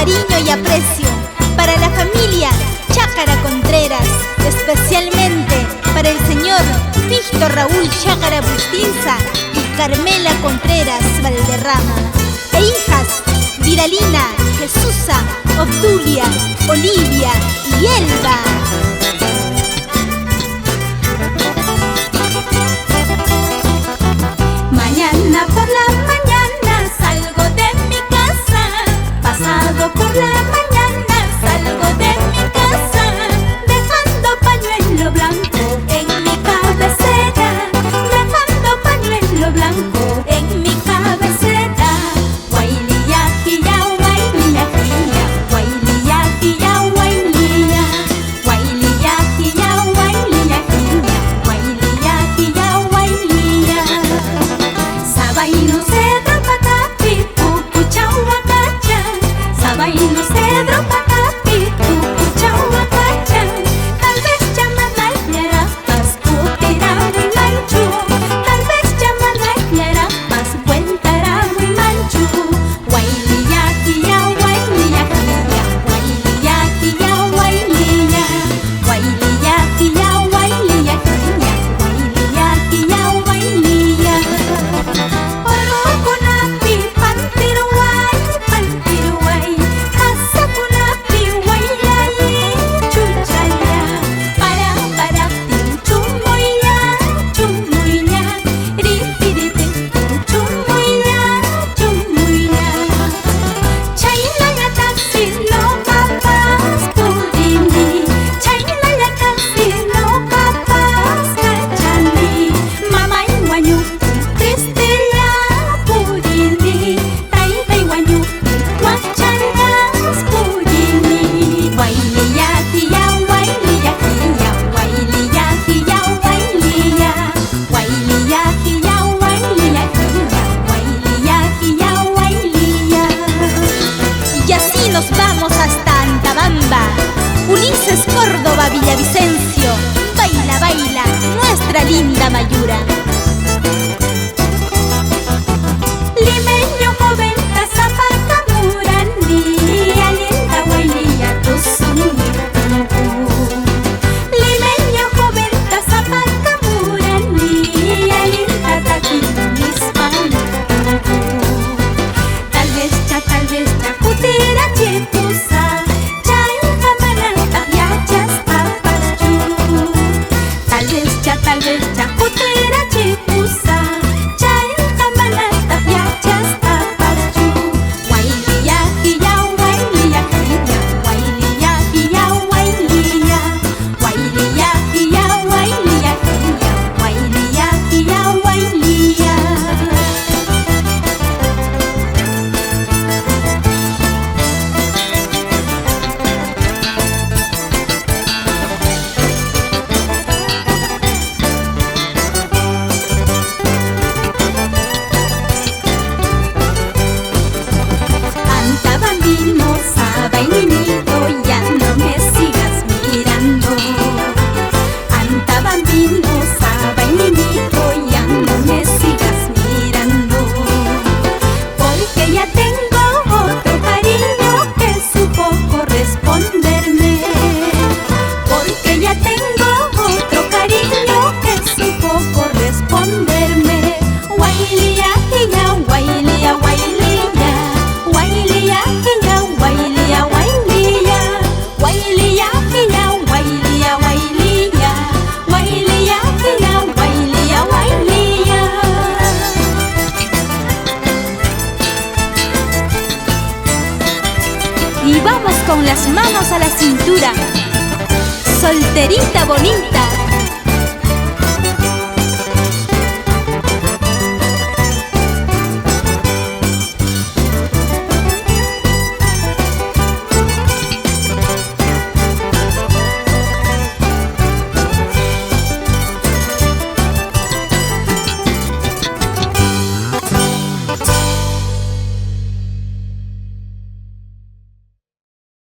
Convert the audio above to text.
cariño y aprecio para la familia Chácara Contreras, especialmente para el señor Víctor Raúl Chácara Bustinza y Carmela Contreras Valderrama, e hijas Viralina, Jesusa, Obdulia, Olivia y Elba. Mañana por la mañana salgo de mi casa, pasado por la mañana salgo de mi casa, dejando pañuelo blanco en mi cabecera, dejando pañuelo blanco en mi cabecera. Guaylilla, guilla, guaylilla, guilla, guaylilla, guilla, guaylilla, guaylilla, guilla, guaylilla, guilla, guaylilla, guilla, guaylilla. Sabaino cedro pacapi, pupuchau acacha. Sabaino cedro pacapi, pupuchau acacha. Tal vez llaman yarapas, putira muy manchu. Tal vez llaman yarapas, cuentará muy manchu. Guaylilla, guilla, guaylilla, guilla, guaylilla, guilla, guaylilla, guaylilla, guilla, guaylilla, guilla, guaylilla, guilla, guaylilla. Orokunapi, pantiruay, pantiruay, hasakunapi, waylayi, chuchaya. Para, chumuya, chumuya, ririti, chumuya, chumuya. Chaylaya taxi, no papas, pudini. Chaylaya taxi, no papas, kachani. Mamay wanyuki, Cristela, pudini. Tay wanyuki, wachanas, pudini. Guaylilla, guilla, guaylilla, guilla, guaylilla, guilla, guaylilla. Guaylilla, guilla, guaylilla, guilla, guaylilla, guilla, guaylilla. Y así nos vamos hasta Antabamba, Ulises, Córdoba, Villavicencio. Baila, baila, nuestra linda Mayura. Limeño joven, Tazapacamurani, alienta guaylilla, tusunitunku. Limeño joven, Tazapacamurani, alienta taquinispantunku. Tal vez ya, putira chipusa, chay camarata, yachas papachu. Tal vez ya, putira chipusa, chay camarata, yachas papachu. Guaylilla, guilla, guaylilla, guilla, guaylilla, guilla, guaylilla, guaylilla, guilla, guaylilla, guilla, guaylilla, guilla, guaylilla. Antabambino, sabainito, ya no me sigas mirando. Antabambino, sabainito, ya no me sigas mirando. Porque ya tengo otro cariño que supo corresponderme. Porque ya tengo otro cariño que supo corresponderme. Guaylilla, guilla, guaylilla, guaylilla, guaylilla, guilla, guaylilla, guaylilla, guaylilla, guilla, guaylilla, guaylilla, guaylilla, guilla, guaylilla, guaylilla. Y vamos con las manos a la cintura, solterita bonita.